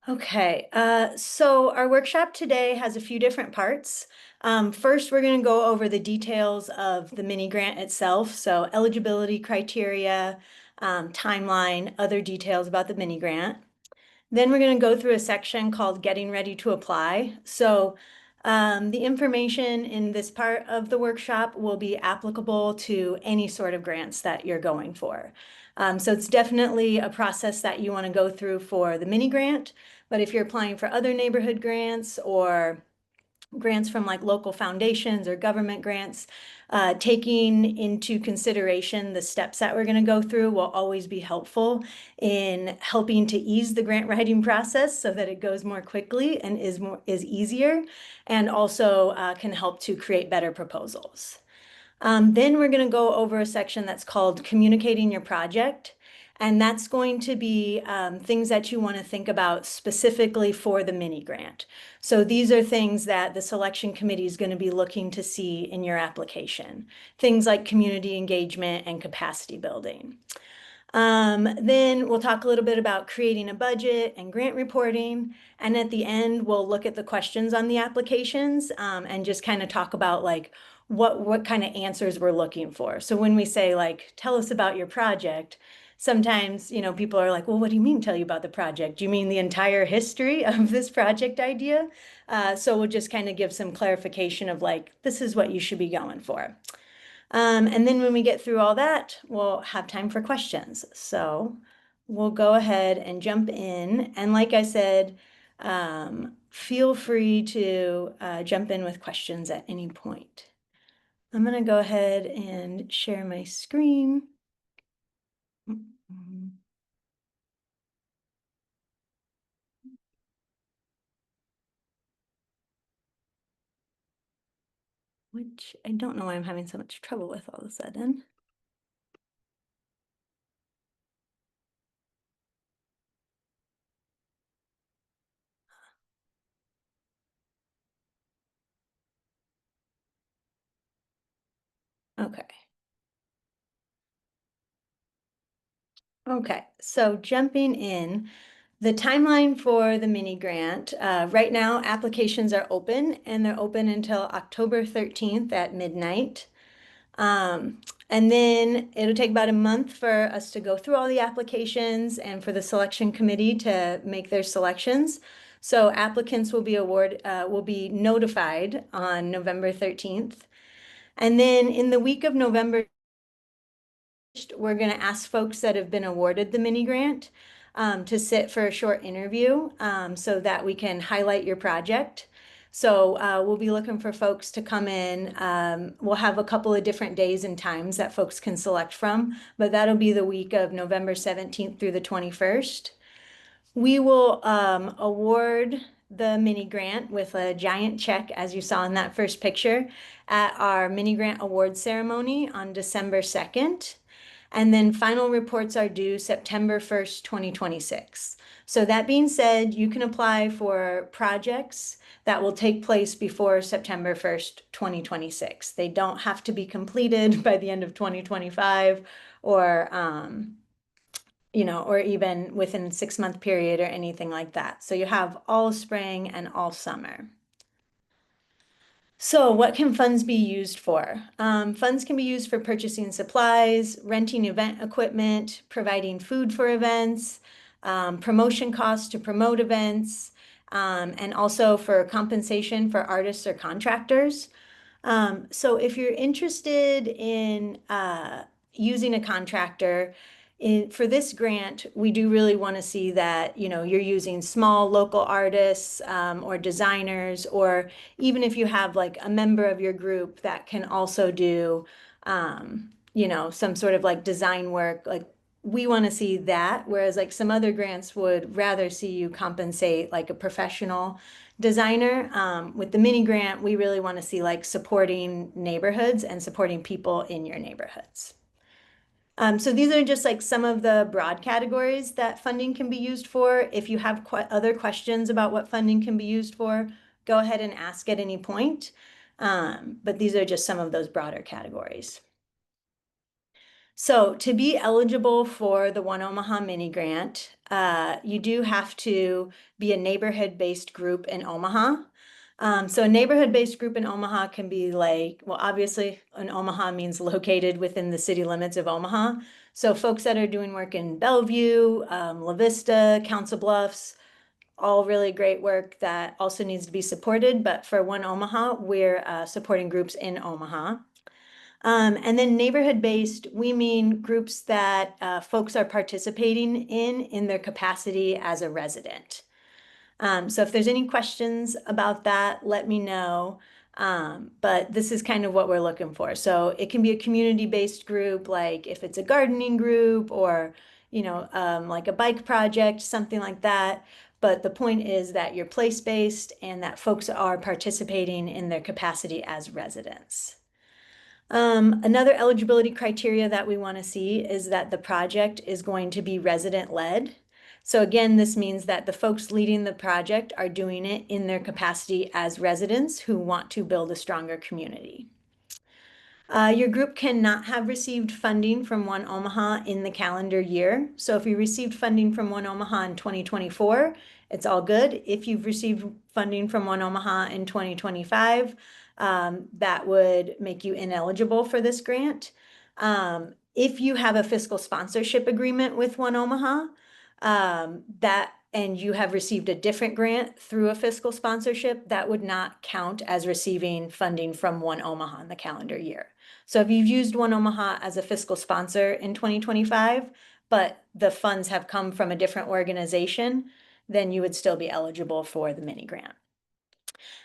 Okay, so our workshop today has a few different parts. First, we're going to go over the details of the mini grant itself. So eligibility criteria, timeline, other details about the mini grant. Then we're going to go through a section called Getting Ready to Apply. So the information in this part of the workshop will be applicable to any sort of grants that you're going for. So it's definitely a process that you want to go through for the mini grant, but if you're applying for other neighborhood grants or grants from like local foundations or government grants, taking into consideration the steps that we're going to go through will always be helpful in helping to ease the grant writing process so that it goes more quickly and is easier, and also can help to create better proposals. Then we're going to go over a section that's called Communicating Your Project. And that's going to be things that you want to think about specifically for the mini grant. So these are things that the selection committee is going to be looking to see in your application. Things like community engagement and capacity building. Then we'll talk a little bit about creating a budget and grant reporting. And at the end, we'll look at the questions on the applications and just kind of talk about like what kind of answers we're looking for. So when we say like, tell us about your project, sometimes, people are like, well, what do you mean tell you about the project? Do you mean the entire history of this project idea? So we'll just kind of give some clarification of like, this is what you should be going for. And then when we get through all that, we'll have time for questions. So we'll go ahead and jump in. And like I said, feel free to jump in with questions at any point. I'm going to go ahead and share my screen. Which I don't know why I'm having so much trouble with all of a sudden. Okay. Okay, so jumping in, the timeline for the mini grant, right now applications are open and they're open until October 13th at midnight. And then it'll take about a month for us to go through all the applications and for the selection committee to make their selections. So applicants will be notified on November 13th. And then in the week of November, we're going to ask folks that have been awarded the mini grant to sit for a short interview so that we can highlight your project. So we'll be looking for folks to come in. We'll have a couple of different days and times that folks can select from, but that'll be the week of November 17th through the 21st. We will award the mini grant with a giant check, as you saw in that first picture, at our mini grant award ceremony on December 2nd. And then final reports are due September 1st, 2026. So that being said, you can apply for projects that will take place before September 1st, 2026. They don't have to be completed by the end of 2025 or, or even within a 6-month period or anything like that. So you have all spring and all summer. So what can funds be used for? Funds can be used for purchasing supplies, renting event equipment, providing food for events, promotion costs to promote events, and also for compensation for artists or contractors. So if you're interested in using a contractor, for this grant, we do really want to see that, you're using small local artists or designers, or even if you have like a member of your group that can also do, some sort of like design work, like we want to see that. Whereas like some other grants would rather see you compensate like a professional designer. With the mini grant, we really want to see like supporting neighborhoods and supporting people in your neighborhoods. So these are just like some of the broad categories that funding can be used for. If you have other questions about what funding can be used for, go ahead and ask at any point. But these are just some of those broader categories. So to be eligible for the One Omaha mini grant, you do have to be a neighborhood-based group in Omaha. So a neighborhood-based group in Omaha can be like, well, obviously in Omaha means located within the city limits of Omaha. So folks that are doing work in Bellevue, La Vista, Council Bluffs, all really great work that also needs to be supported. But for One Omaha, we're supporting groups in Omaha. And then neighborhood-based, we mean groups that folks are participating in their capacity as a resident. So if there's any questions about that, let me know. But this is kind of what we're looking for. So it can be a community-based group, like if it's a gardening group or, like a bike project, something like that. But the point is that you're place-based and that folks are participating in their capacity as residents. Another eligibility criteria that we want to see is that the project is going to be resident-led. So again, this means that the folks leading the project are doing it in their capacity as residents who want to build a stronger community. Your group cannot have received funding from One Omaha in the calendar year. So if you received funding from One Omaha in 2024, it's all good. If you've received funding from One Omaha in 2025, that would make you ineligible for this grant. If you have a fiscal sponsorship agreement with One Omaha, and you have received a different grant through a fiscal sponsorship, that would not count as receiving funding from One Omaha in the calendar year. So if you've used One Omaha as a fiscal sponsor in 2025, but the funds have come from a different organization, then you would still be eligible for the mini grant.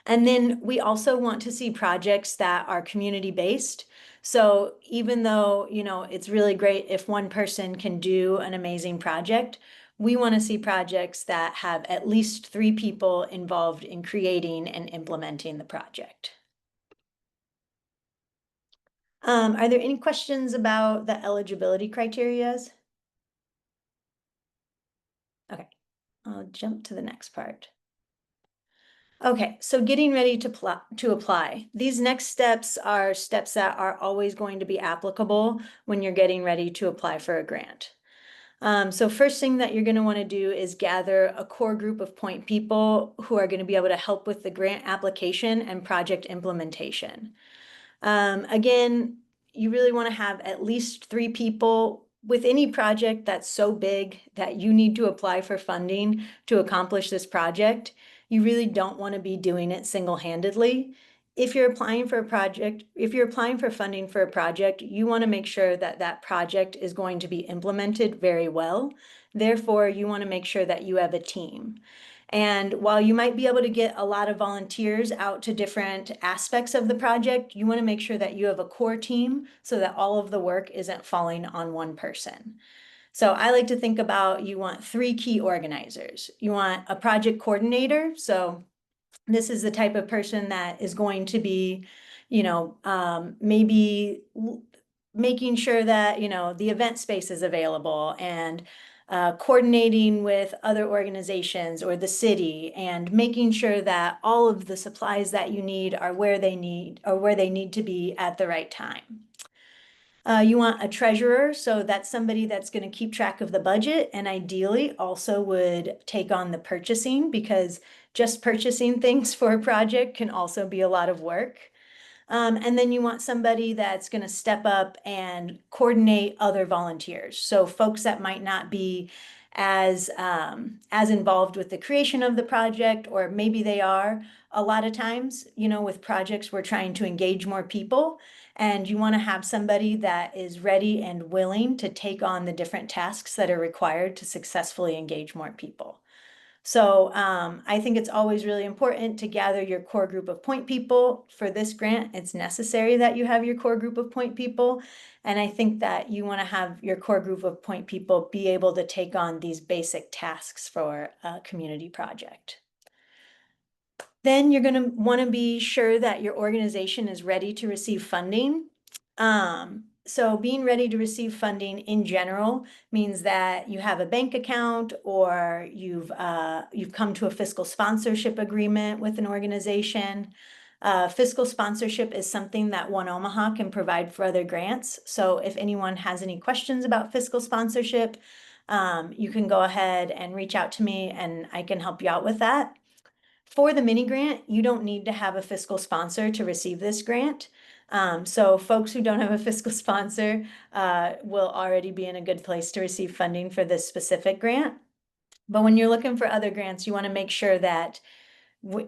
And then we also want to see projects that are community-based. So even though, it's really great if one person can do an amazing project, we want to see projects that have at least 3 people involved in creating and implementing the project. Are there any questions about the eligibility criterias? Okay, I'll jump to the next part. Okay, so getting ready to apply. These next steps are steps that are always going to be applicable when you're getting ready to apply for a grant. So first thing that you're going to want to do is gather a core group of point people who are going to be able to help with the grant application and project implementation. Again, you really want to have at least 3 people with any project that's so big that you need to apply for funding to accomplish this project. You really don't want to be doing it single-handedly. If you're applying for funding for a project, you want to make sure that that project is going to be implemented very well. Therefore, you want to make sure that you have a team. And while you might be able to get a lot of volunteers out to different aspects of the project, you want to make sure that you have a core team so that all of the work isn't falling on one person. So I like to think about, you want 3 key organizers. You want a project coordinator. So this is the type of person that is going to be, maybe making sure that, the event space is available and coordinating with other organizations or the city and making sure that all of the supplies that you need are where they need to be at the right time. You want a treasurer, so that's somebody that's going to keep track of the budget and ideally also would take on the purchasing, because just purchasing things for a project can also be a lot of work. And then you want somebody that's going to step up and coordinate other volunteers. So folks that might not be as involved with the creation of the project, or maybe they are. A lot of times, with projects, we're trying to engage more people, and you want to have somebody that is ready and willing to take on the different tasks that are required to successfully engage more people. So I think it's always really important to gather your core group of point people. For this grant, it's necessary that you have your core group of point people. And I think that you want to have your core group of point people be able to take on these basic tasks for a community project. Then you're going to want to be sure that your organization is ready to receive funding. So being ready to receive funding in general means that you have a bank account, or you've come to a fiscal sponsorship agreement with an organization. Fiscal sponsorship is something that One Omaha can provide for other grants. So if anyone has any questions about fiscal sponsorship, you can go ahead and reach out to me and I can help you out with that. For the mini grant, you don't need to have a fiscal sponsor to receive this grant. So folks who don't have a fiscal sponsor will already be in a good place to receive funding for this specific grant. But when you're looking for other grants, you want to make sure that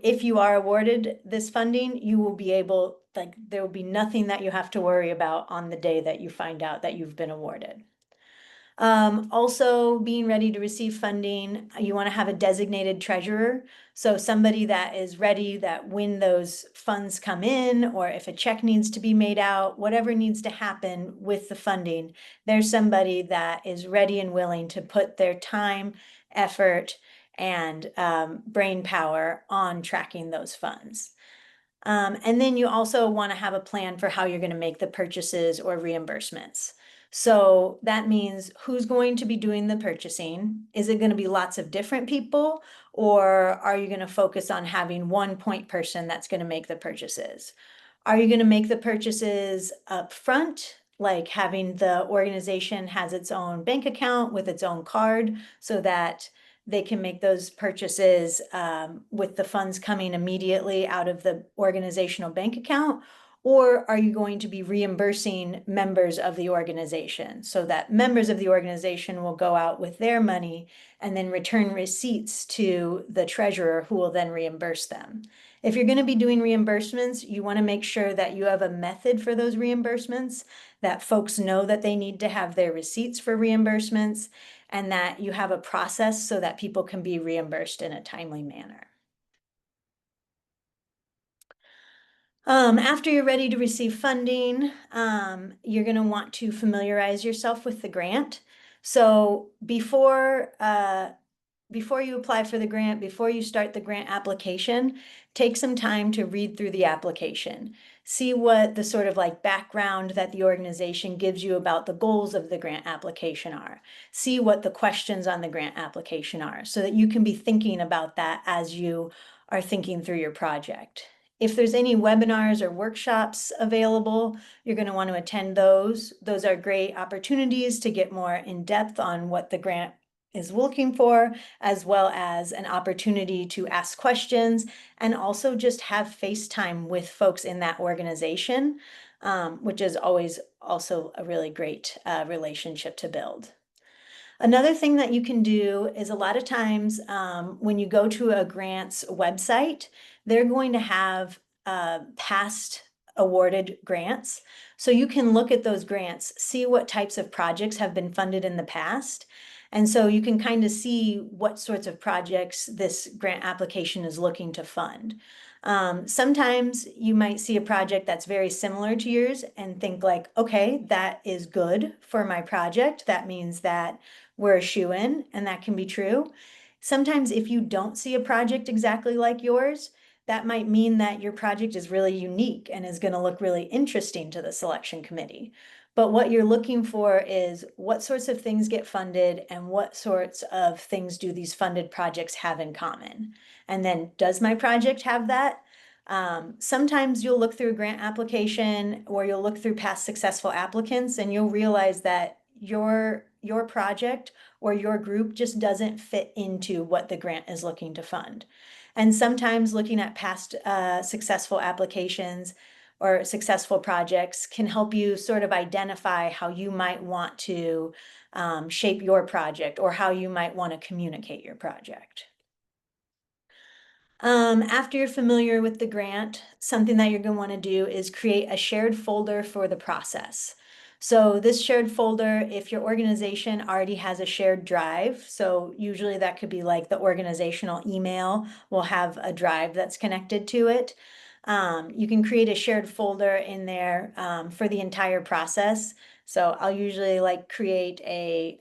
if you are awarded this funding, you will be able, like, there will be nothing that you have to worry about on the day that you find out that you've been awarded. Also being ready to receive funding, you want to have a designated treasurer. So somebody that is ready that when those funds come in, or if a check needs to be made out, whatever needs to happen with the funding, there's somebody that is ready and willing to put their time, effort, and brain power on tracking those funds. And then you also want to have a plan for how you're going to make the purchases or reimbursements. So that means who's going to be doing the purchasing? Is it going to be lots of different people, or are you going to focus on having one point person that's going to make the purchases? Are you going to make the purchases up front, like having the organization has its own bank account with its own card so that they can make those purchases with the funds coming immediately out of the organizational bank account? Or are you going to be reimbursing members of the organization so that members of the organization will go out with their money and then return receipts to the treasurer who will then reimburse them? If you're going to be doing reimbursements, you want to make sure that you have a method for those reimbursements, that folks know that they need to have their receipts for reimbursements, and that you have a process so that people can be reimbursed in a timely manner. After you're ready to receive funding, you're going to want to familiarize yourself with the grant. So before you apply for the grant, before you start the grant application, take some time to read through the application. See what the sort of like background that the organization gives you about the goals of the grant application are. See what the questions on the grant application are so that you can be thinking about that as you are thinking through your project. If there's any webinars or workshops available, you're going to want to attend those. Those are great opportunities to get more in depth on what the grant is looking for, as well as an opportunity to ask questions and also just have FaceTime with folks in that organization, which is always also a really great relationship to build. Another thing that you can do is a lot of times when you go to a grant's website, they're going to have past awarded grants. So you can look at those grants, see what types of projects have been funded in the past. And so you can kind of see what sorts of projects this grant application is looking to fund. Sometimes you might see a project that's very similar to yours and think like, okay, that is good for my project. That means that we're a shoo-in, and that can be true. Sometimes if you don't see a project exactly like yours, that might mean that your project is really unique and is going to look really interesting to the selection committee. But what you're looking for is what sorts of things get funded and what sorts of things do these funded projects have in common? And then, does my project have that? Sometimes you'll look through a grant application or you'll look through past successful applicants and you'll realize that your project or your group just doesn't fit into what the grant is looking to fund. And sometimes looking at past successful applications or successful projects can help you sort of identify how you might want to shape your project or how you might want to communicate your project. After you're familiar with the grant, something that you're going to want to do is create a shared folder for the process. So this shared folder, if your organization already has a shared drive, so usually that could be like the organizational email will have a drive that's connected to it. You can create a shared folder in there for the entire process. So I'll usually like create a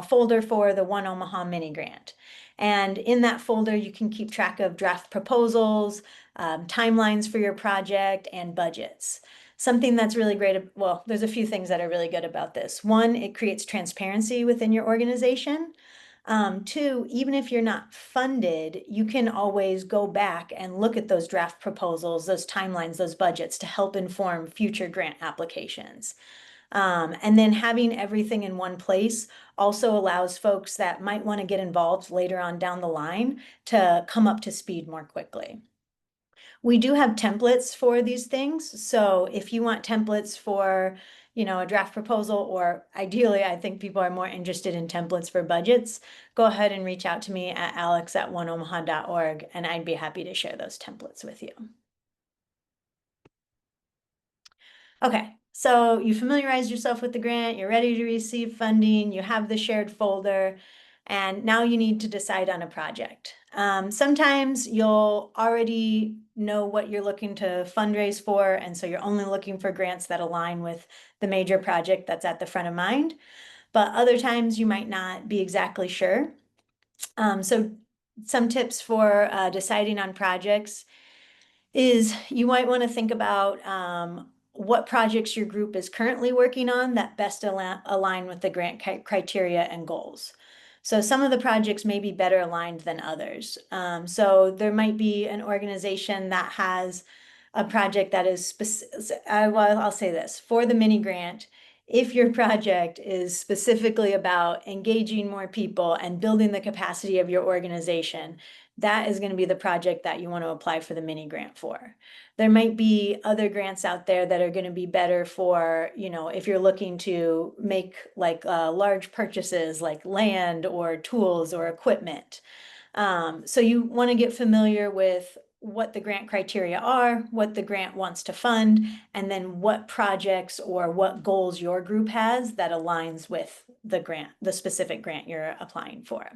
folder for the One Omaha mini grant. And in that folder, you can keep track of draft proposals, timelines for your project, and budgets. Something that's really great, well, there's a few things that are really good about this. One, it creates transparency within your organization. Two, even if you're not funded, you can always go back and look at those draft proposals, those timelines, those budgets to help inform future grant applications. And then having everything in one place also allows folks that might want to get involved later on down the line to come up to speed more quickly. We do have templates for these things. So if you want templates for, a draft proposal, or ideally, I think people are more interested in templates for budgets, go ahead and reach out to me at alex@oneomaha.org, and I'd be happy to share those templates with you. Okay, so you familiarized yourself with the grant, you're ready to receive funding, you have the shared folder, and now you need to decide on a project. Sometimes you'll already know what you're looking to fundraise for, and so you're only looking for grants that align with the major project that's at the front of mind. But other times you might not be exactly sure. So some tips for deciding on projects is you might want to think about what projects your group is currently working on that best align with the grant criteria and goals. So some of the projects may be better aligned than others. So there might be an organization that has a project that is specific. Well, I'll say this, for the mini grant, if your project is specifically about engaging more people and building the capacity of your organization, that is going to be the project that you want to apply for the mini grant for. There might be other grants out there that are going to be better for, if you're looking to make like large purchases like land or tools or equipment. So you want to get familiar with what the grant criteria are, what the grant wants to fund, and then what projects or what goals your group has that aligns with the grant, the specific grant you're applying for.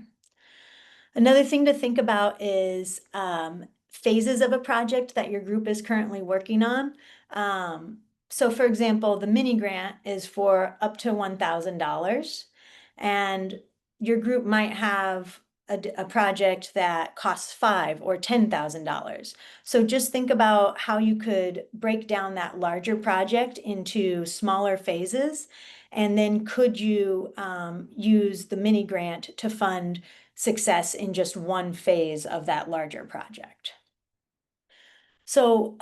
Another thing to think about is phases of a project that your group is currently working on. So for example, the mini grant is for up to $1,000, and your group might have a project that costs $5,000 or $10,000. So just think about how you could break down that larger project into smaller phases, and then could you use the mini grant to fund success in just one phase of that larger project. So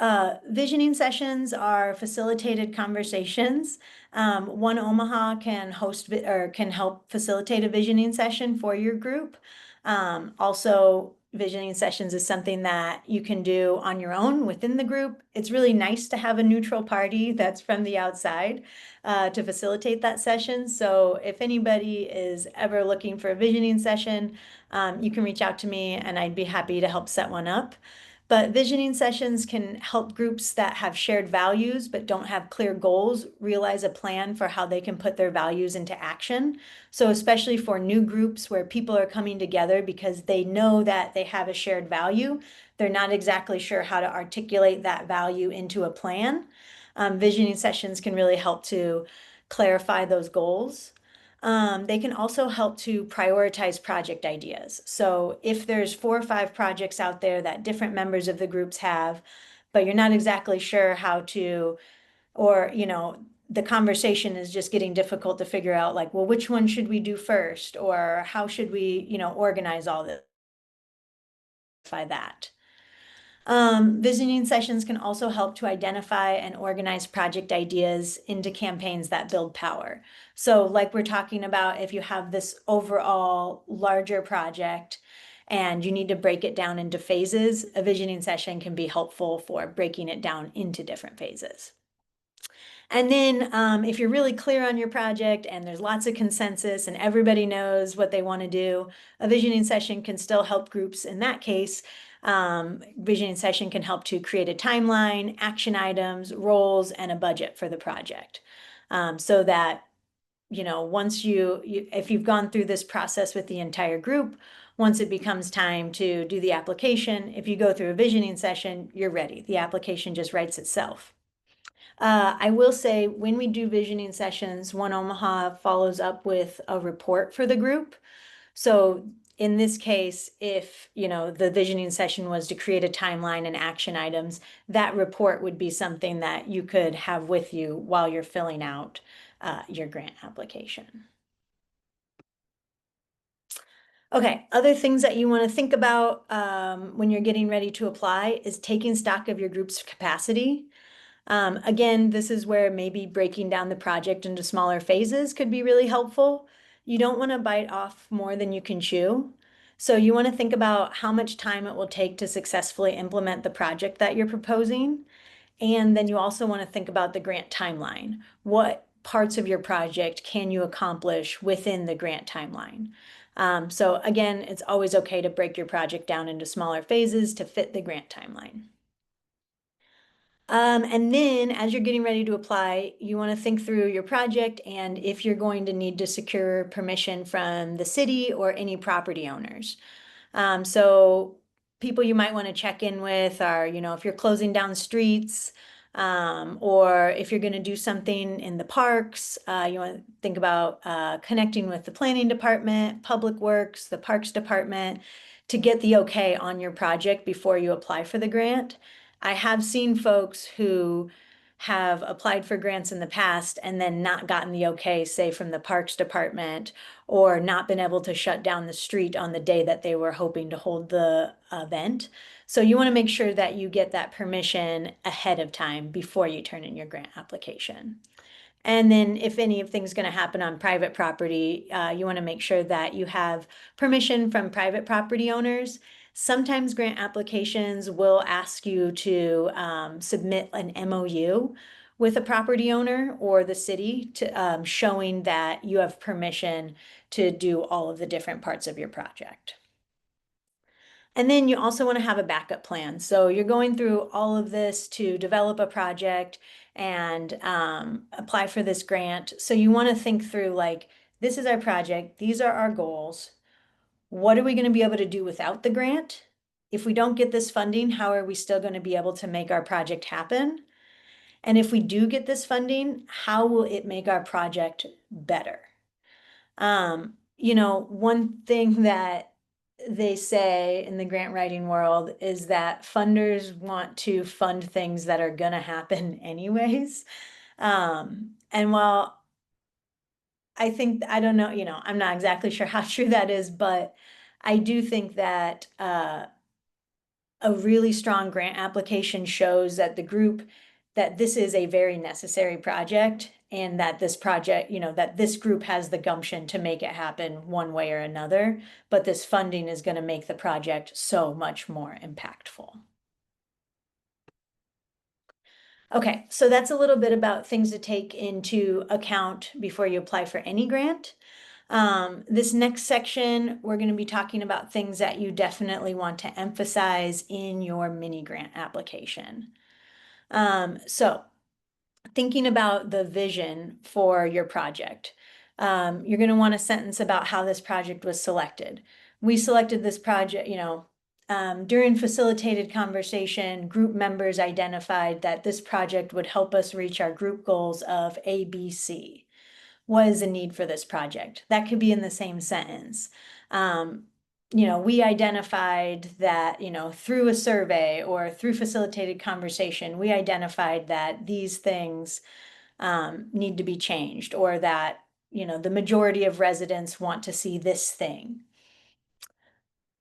visioning sessions are facilitated conversations. One Omaha can host or can help facilitate a visioning session for your group. Also, visioning sessions is something that you can do on your own within the group. It's really nice to have a neutral party that's from the outside to facilitate that session. So if anybody is ever looking for a visioning session, you can reach out to me and I'd be happy to help set one up. But visioning sessions can help groups that have shared values but don't have clear goals realize a plan for how they can put their values into action. So especially for new groups where people are coming together because they know that they have a shared value, they're not exactly sure how to articulate that value into a plan. Visioning sessions can really help to clarify those goals. They can also help to prioritize project ideas. So if there's 4 or 5 projects out there that different members of the groups have, but you're not exactly sure how to, or, the conversation is just getting difficult to figure out, like, well, which one should we do first? Or how should we, organize all this, by that. Visioning sessions can also help to identify and organize project ideas into campaigns that build power. So like we're talking about, if you have this overall larger project and you need to break it down into phases, a visioning session can be helpful for breaking it down into different phases. And then if you're really clear on your project and there's lots of consensus and everybody knows what they want to do, a visioning session can still help groups in that case. Visioning session can help to create a timeline, action items, roles, and a budget for the project. So that, once if you've gone through this process with the entire group, once it becomes time to do the application, if you go through a visioning session, you're ready. The application just writes itself. I will say when we do visioning sessions, One Omaha follows up with a report for the group. So in this case, if, the visioning session was to create a timeline and action items, that report would be something that you could have with you while you're filling out your grant application. Okay, other things that you want to think about when you're getting ready to apply is taking stock of your group's capacity. Again, this is where maybe breaking down the project into smaller phases could be really helpful. You don't want to bite off more than you can chew. So you want to think about how much time it will take to successfully implement the project that you're proposing. And then you also want to think about the grant timeline. What parts of your project can you accomplish within the grant timeline? So again, it's always okay to break your project down into smaller phases to fit the grant timeline. And then as you're getting ready to apply, you want to think through your project and if you're going to need to secure permission from the city or any property owners. So people you might want to check in with are, if you're closing down streets, or if you're going to do something in the parks, you want to think about connecting with the planning department, public works, the parks department to get the okay on your project before you apply for the grant. I have seen folks who have applied for grants in the past and then not gotten the okay, say from the parks department, or not been able to shut down the street on the day that they were hoping to hold the event. So you want to make sure that you get that permission ahead of time before you turn in your grant application. And then if anything's going to happen on private property, you want to make sure that you have permission from private property owners. Sometimes grant applications will ask you to submit an MOU with a property owner or the city to showing that you have permission to do all of the different parts of your project. And then you also want to have a backup plan. So you're going through all of this to develop a project and apply for this grant. So you want to think through like, this is our project, these are our goals. What are we going to be able to do without the grant? If we don't get this funding, how are we still going to be able to make our project happen? And if we do get this funding, how will it make our project better? One thing that they say in the grant writing world is that funders want to fund things that are gonna happen anyways. And while I don't know, I'm not exactly sure how true that is, but I do think that a really strong grant application shows that that this is a very necessary project and that this project, that this group has the gumption to make it happen one way or another, but this funding is going to make the project so much more impactful. Okay, so that's a little bit about things to take into account before you apply for any grant. This next section, we're going to be talking about things that you definitely want to emphasize in your mini grant application. So thinking about the vision for your project, you're going to want a sentence about how this project was selected. We selected this project, during facilitated conversation, group members identified that this project would help us reach our group goals of A, B, C. What is the need for this project? That could be in the same sentence. We identified that, through a survey or through facilitated conversation, we identified that these things need to be changed, or that, the majority of residents want to see this thing.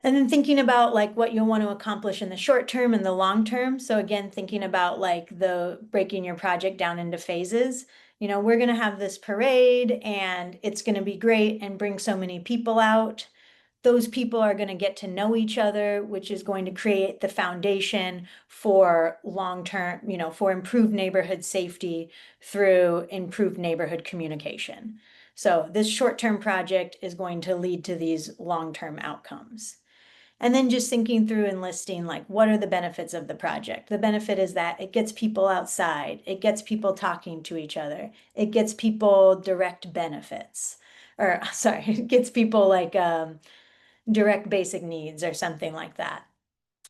And then thinking about like what you'll want to accomplish in the short term and the long term. So again, thinking about like the breaking your project down into phases. We're going to have this parade and it's going to be great and bring so many people out. Those people are going to get to know each other, which is going to create the foundation for long-term, for improved neighborhood safety through improved neighborhood communication. So this short-term project is going to lead to these long-term outcomes. And then just thinking through and listing like, what are the benefits of the project? The benefit is that it gets people outside, it gets people talking to each other, it gets people direct benefits, or sorry, it gets people like direct basic needs or something like that.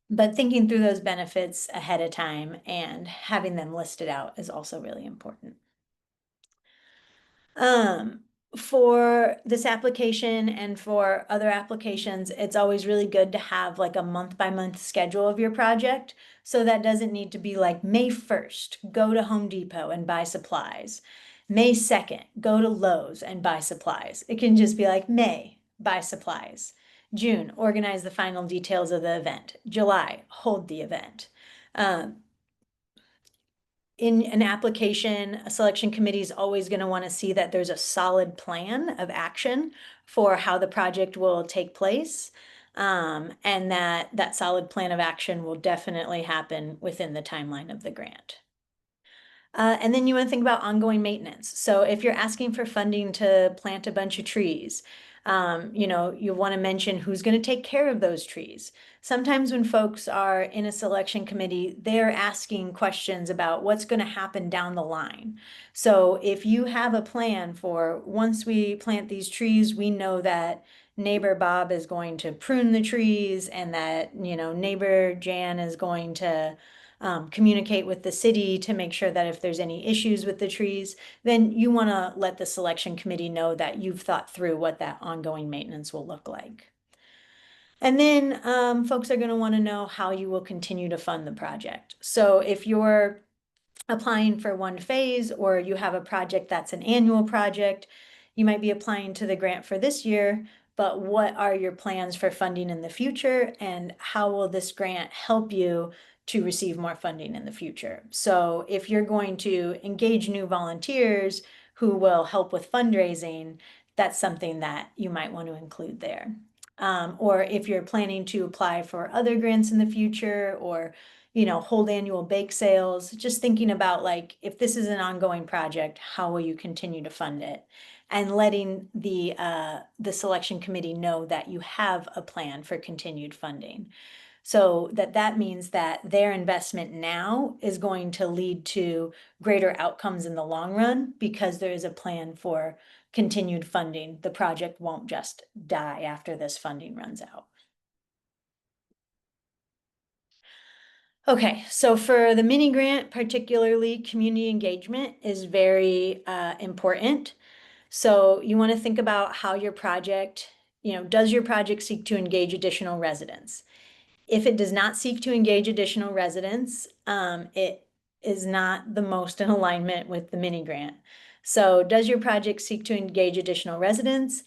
But thinking through those benefits ahead of time and having them listed out is also really important. For this application and for other applications, it's always really good to have like a month-by-month schedule of your project. So that doesn't need to be like May 1st, go to Home Depot and buy supplies. May 2nd, go to Lowe's and buy supplies. It can just be like May, buy supplies. June, organize the final details of the event. July, hold the event. In an application, a selection committee is always going to want to see that there's a solid plan of action for how the project will take place. And that solid plan of action will definitely happen within the timeline of the grant. And then you want to think about ongoing maintenance. So if you're asking for funding to plant a bunch of trees, you want to mention who's going to take care of those trees. Sometimes when folks are in a selection committee, they're asking questions about what's going to happen down the line. So if you have a plan for once we plant these trees, we know that neighbor Bob is going to prune the trees and that, neighbor Jan is going to communicate with the city to make sure that if there's any issues with the trees, then you want to let the selection committee know that you've thought through what that ongoing maintenance will look like. And then folks are going to want to know how you will continue to fund the project. So if you're applying for one phase or you have a project that's an annual project, you might be applying to the grant for this year, but what are your plans for funding in the future and how will this grant help you to receive more funding in the future? So if you're going to engage new volunteers who will help with fundraising, that's something that you might want to include there. Or if you're planning to apply for other grants in the future or hold annual bake sales, just thinking about like, if this is an ongoing project, how will you continue to fund it? And letting the selection committee know that you have a plan for continued funding. So that means that their investment now is going to lead to greater outcomes in the long run because there is a plan for continued funding. The project won't just die after this funding runs out. Okay, so for the mini grant, particularly community engagement is very important. So you want to think about how your project, does your project seek to engage additional residents? If it does not seek to engage additional residents, it is not the most in alignment with the mini grant. So does your project seek to engage additional residents?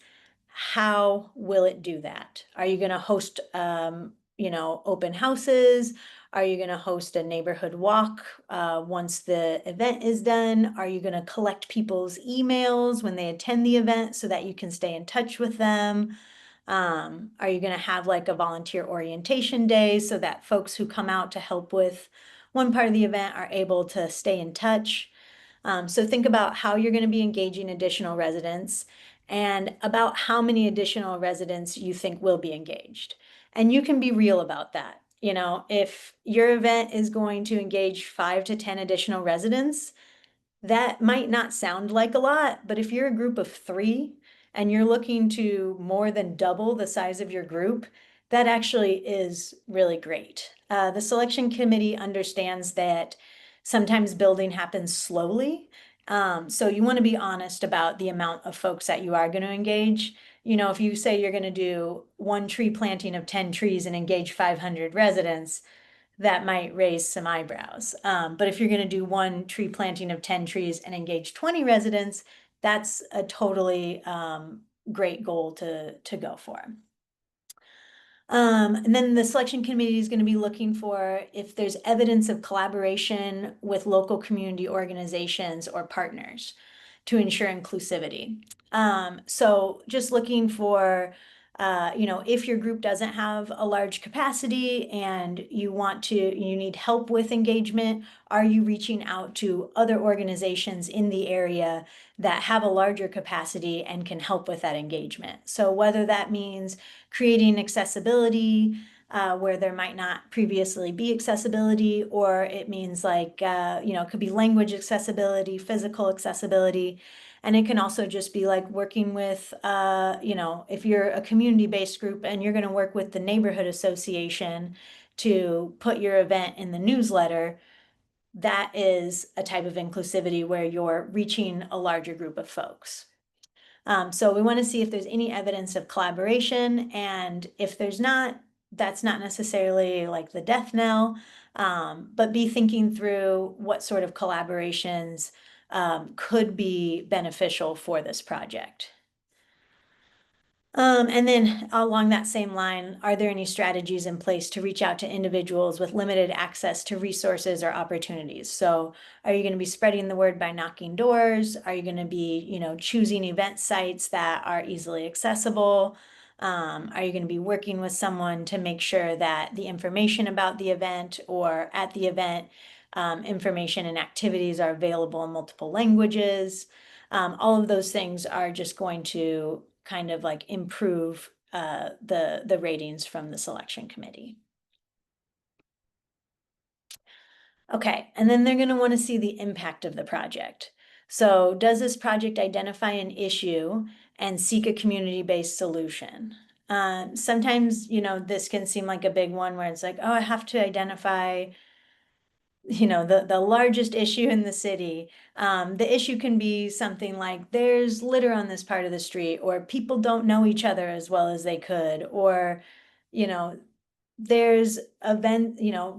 How will it do that? Are you going to host, open houses? Are you going to host a neighborhood walk once the event is done? Are you going to collect people's emails when they attend the event so that you can stay in touch with them? Are you going to have like a volunteer orientation day so that folks who come out to help with one part of the event are able to stay in touch? So think about how you're going to be engaging additional residents and about how many additional residents you think will be engaged. And you can be real about that. If your event is going to engage 5 to 10 additional residents, that might not sound like a lot, but if you're a group of 3 and you're looking to more than double the size of your group, that actually is really great. The selection committee understands that sometimes building happens slowly. So you want to be honest about the amount of folks that you are going to engage. If you say you're going to do one tree planting of 10 trees and engage 500 residents, that might raise some eyebrows. But if you're going to do one tree planting of 10 trees and engage 20 residents, that's a totally great goal to go for. And then the selection committee is going to be looking for if there's evidence of collaboration with local community organizations or partners to ensure inclusivity. So just looking for, if your group doesn't have a large capacity and you need help with engagement, are you reaching out to other organizations in the area that have a larger capacity and can help with that engagement? So whether that means creating accessibility where there might not previously be accessibility, or it means like, it could be language accessibility, physical accessibility. And it can also just be like working with, if you're a community-based group and you're going to work with the neighborhood association to put your event in the newsletter, that is a type of inclusivity where you're reaching a larger group of folks. So we want to see if there's any evidence of collaboration, and if there's not, that's not necessarily like the death knell, but be thinking through what sort of collaborations could be beneficial for this project. And then along that same line, are there any strategies in place to reach out to individuals with limited access to resources or opportunities? So are you going to be spreading the word by knocking doors? Are you going to be, choosing event sites that are easily accessible? Are you going to be working with someone to make sure that the information about the event or at the event, information and activities are available in multiple languages? All of those things are just going to kind of like improve the ratings from the selection committee. Okay, and then they're going to want to see the impact of the project. So does this project identify an issue and seek a community-based solution? Sometimes, this can seem like a big one where it's like, oh, I have to identify the largest issue in the city. The issue can be something like there's litter on this part of the street, or people don't know each other as well as they could, or, you know, there's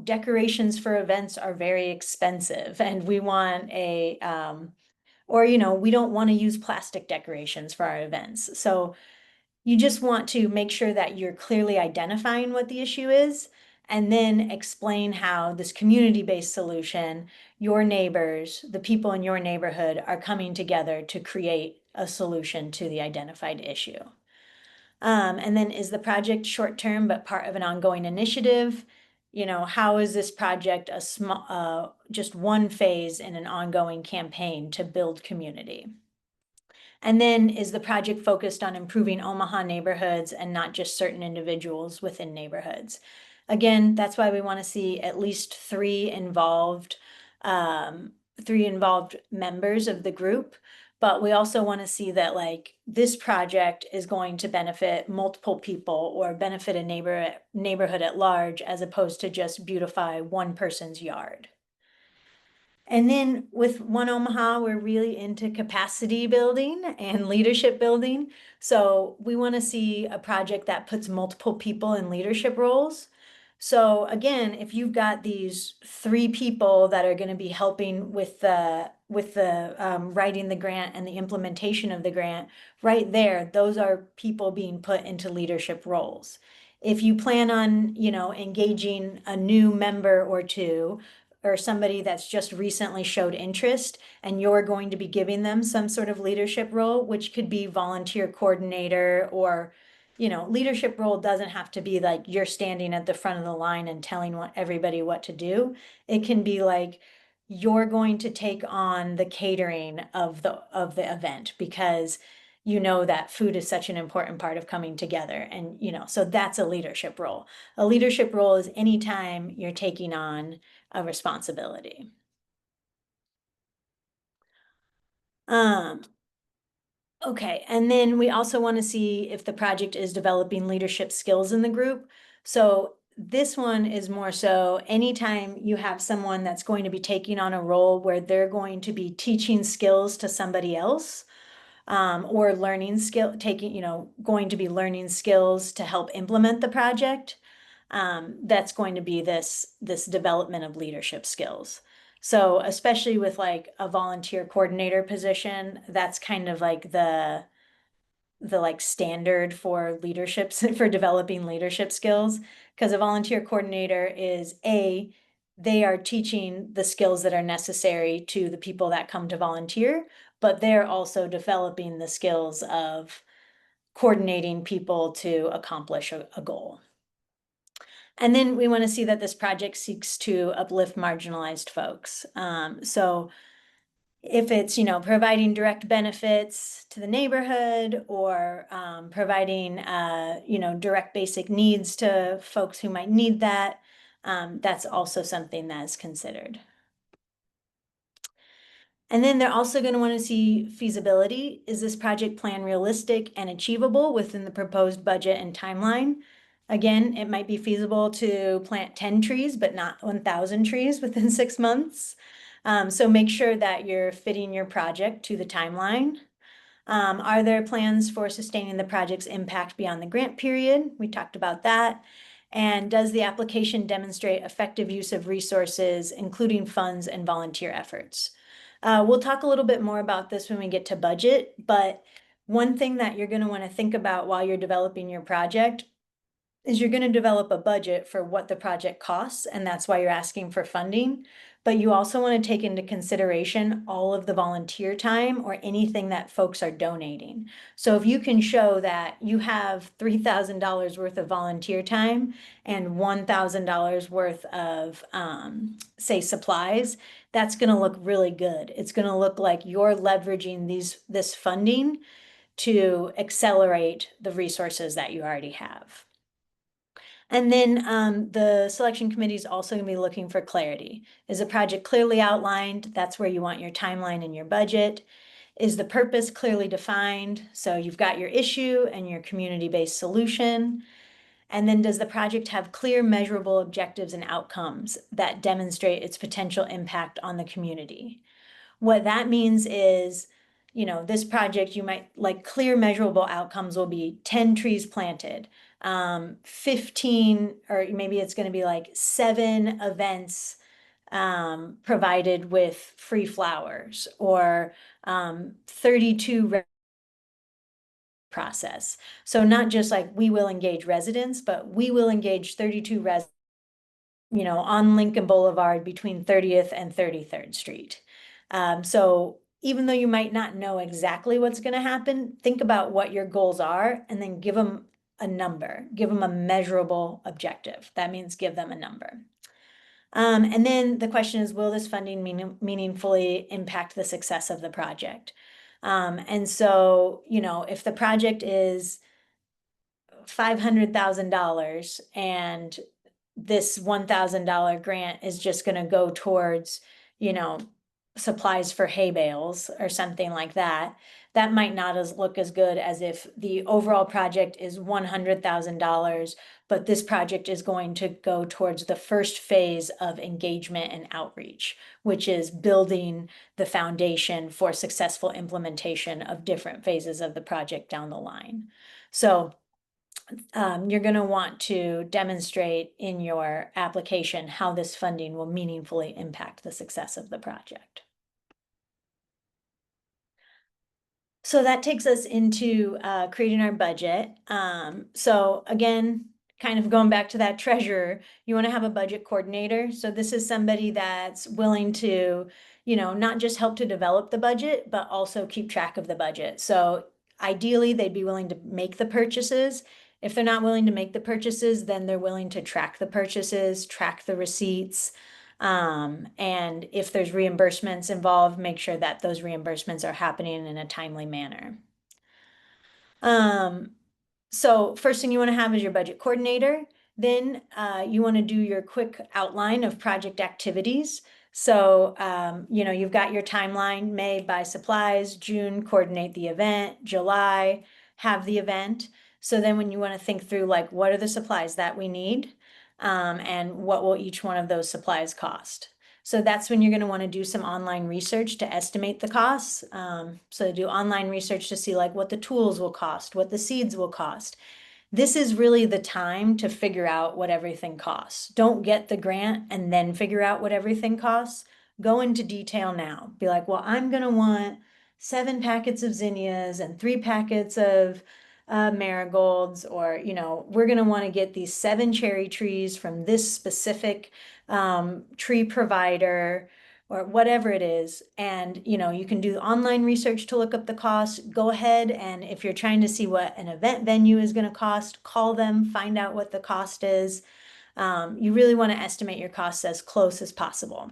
decorations for events are very expensive and we want or, we don't want to use plastic decorations for our events. So you just want to make sure that you're clearly identifying what the issue is and then explain how this community-based solution, your neighbors, the people in your neighborhood are coming together to create a solution to the identified issue. And then is the project short-term but part of an ongoing initiative? How is this project a small, just one phase in an ongoing campaign to build community? And then is the project focused on improving Omaha neighborhoods and not just certain individuals within neighborhoods? Again, that's why we want to see at least three involved members of the group. But we also want to see that like this project is going to benefit multiple people or benefit a neighborhood at large, as opposed to just beautify one person's yard. And then with One Omaha, we're really into capacity building and leadership building. So we want to see a project that puts multiple people in leadership roles. So again, if you've got these three people that are going to be helping with the writing the grant and the implementation of the grant, right there, those are people being put into leadership roles. If you plan on, engaging a new member or two, or somebody that's just recently showed interest and you're going to be giving them some sort of leadership role, which could be volunteer coordinator or, leadership role doesn't have to be like you're standing at the front of the line and telling everybody what to do. It can be like you're going to take on the catering of the event because you know that food is such an important part of coming together. And, so that's a leadership role. A leadership role is anytime you're taking on a responsibility. Um, okay, and then we also want to see if the project is developing leadership skills in the group. So this one is more so anytime you have someone that's going to be taking on a role where they're going to be teaching skills to somebody else, or going to be learning skills to help implement the project. That's going to be this development of leadership skills. So especially with like a volunteer coordinator position, that's kind of like the like standard for leaderships for developing leadership skills. Because a volunteer coordinator is they are teaching the skills that are necessary to the people that come to volunteer, but they're also developing the skills of coordinating people to accomplish a goal. And then we want to see that this project seeks to uplift marginalized folks. So if it's, providing direct benefits to the neighborhood or providing, direct basic needs to folks who might need that, that's also something that's considered. And then they're also going to want to see feasibility. Is this project plan realistic and achievable within the proposed budget and timeline? Again, it might be feasible to plant 10 trees, but not 1,000 trees within 6 months. So make sure that you're fitting your project to the timeline. Are there plans for sustaining the project's impact beyond the grant period? We talked about that. And does the application demonstrate effective use of resources, including funds and volunteer efforts? We'll talk a little bit more about this when we get to budget, but one thing that you're going to want to think about while you're developing your project is you're going to develop a budget for what the project costs, and that's why you're asking for funding. But you also want to take into consideration all of the volunteer time or anything that folks are donating. So if you can show that you have $3,000 worth of volunteer time and $1,000 worth of, say, supplies, that's going to look really good. It's going to look like you're leveraging this funding to accelerate the resources that you already have. And then the selection committee is also going to be looking for clarity. Is the project clearly outlined? That's where you want your timeline and your budget. Is the purpose clearly defined? So you've got your issue and your community-based solution. And then does the project have clear, measurable objectives and outcomes that demonstrate its potential impact on the community? What that means is, you know, this project, you might like clear measurable outcomes will be 10 trees planted, 15, or maybe it's going to be like 7 events provided with free flowers, or 32 process. So not just like we will engage residents, but we will engage 32 residents, you know, on Lincoln Boulevard between 30th and 33rd Street. So even though you might not know exactly what's going to happen, think about what your goals are and then give them a number, give them a measurable objective. That means give them a number. And then the question is, will this funding meaningfully impact the success of the project? And so, you know, if the project is $500,000 and this $1,000 grant is just going to go towards, you know, supplies for hay bales or something like that, that might not look as good as if the overall project is $100,000, but this project is going to go towards the first phase of engagement and outreach, which is building the foundation for successful implementation of different phases of the project down the line. So you're going to want to demonstrate in your application how this funding will meaningfully impact the success of the project. So that takes us into creating our budget. So again, kind of going back to that treasurer, you want to have a budget coordinator. So this is somebody that's willing to, you know, not just help to develop the budget, but also keep track of the budget. So ideally, they'd be willing to make the purchases. If they're not willing to make the purchases, then they're willing to track the purchases, track the receipts. And if there's reimbursements involved, make sure that those reimbursements are happening in a timely manner. So first thing you want to have is your budget coordinator. Then you want to do your quick outline of project activities. So, you know, you've got your timeline: May, buy supplies; June, coordinate the event; July, have the event. So then when you want to think through, like, what are the supplies that we need, and what will each one of those supplies cost? So that's when you're going to want to do some online research to estimate the costs. So do online research to see like what the tools will cost, what the seeds will cost. This is really the time to figure out what everything costs. Don't get the grant and then figure out what everything costs. Go into detail now. Be like, well, I'm going to want 7 packets of zinnias and 3 packets of marigolds, or, you know, we're going to want to get these 7 cherry trees from this specific tree provider, or whatever it is. And, you know, you can do online research to look up the cost. Go ahead, and if you're trying to see what an event venue is going to cost, call them, find out what the cost is. You really want to estimate your costs as close as possible.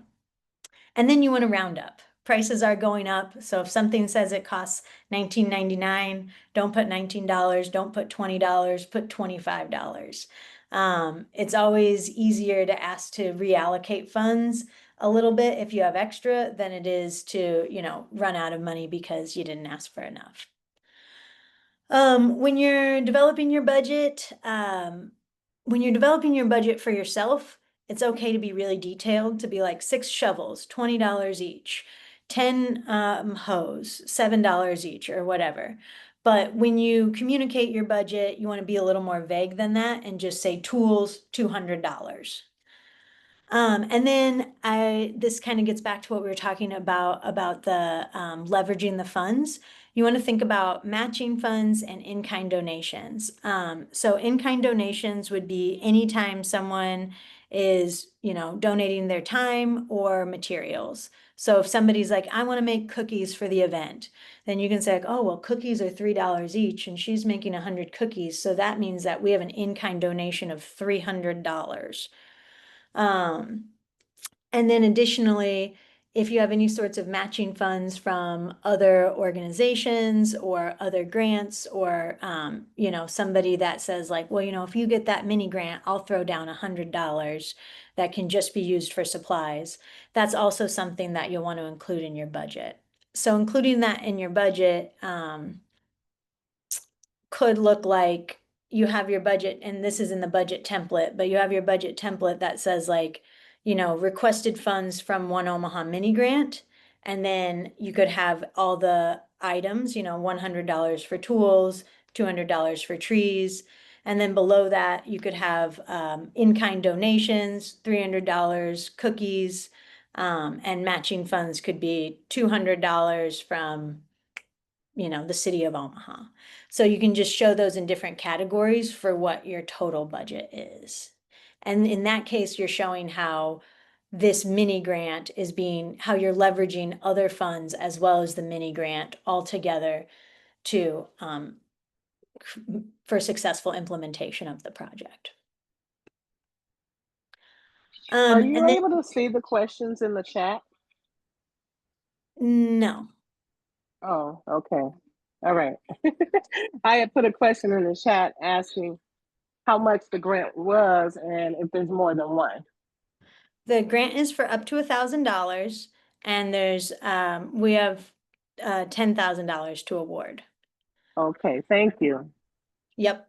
And then you want to round up. Prices are going up. So if something says it costs $19.99, don't put $19, don't put $20, put $25. It's always easier to ask to reallocate funds a little bit if you have extra than it is to, you know, run out of money because you didn't ask for enough. When you're developing your budget, for yourself, it's okay to be really detailed, to be like 6 shovels, $20 each, 10 hoes, $7 each, or whatever. But when you communicate your budget, you want to be a little more vague than that and just say tools, $200. And then this kind of gets back to what we were talking about the leveraging the funds. you want to think about matching funds and in-kind donations. So in-kind donations would be anytime someone is, donating their time or materials. So if somebody's like, I want to make cookies for the event, then you can say, like, oh, well, cookies are $3 each, and she's making 100 cookies. So that means that we have an in-kind donation of $300. And then additionally, if you have any sorts of matching funds from other organizations or other grants, or somebody that says like, well, if you get that mini grant, I'll throw down $100 that can just be used for supplies. That's also something that you'll want to include in your budget. So including that in your budget could look like you have your budget, and this is in the budget template, but you have your budget template that says like, requested funds from One Omaha mini grant. And then you could have all the items, $100 for tools, $200 for trees. And then below that, you could have in-kind donations, $300 cookies, and matching funds could be $200 from the city of Omaha. So you can just show those in different categories for what your total budget is. And in that case, you're showing how this mini grant is how you're leveraging other funds as well as the mini grant all together to, for successful implementation of the project. Are you And then, able to see the questions in the chat? no. Oh, okay. All right. I had put a question in the chat asking how much the grant was and if there's more than one. The grant is for up to $1,000, and we have $10,000 to award. Okay, thank you. Yep.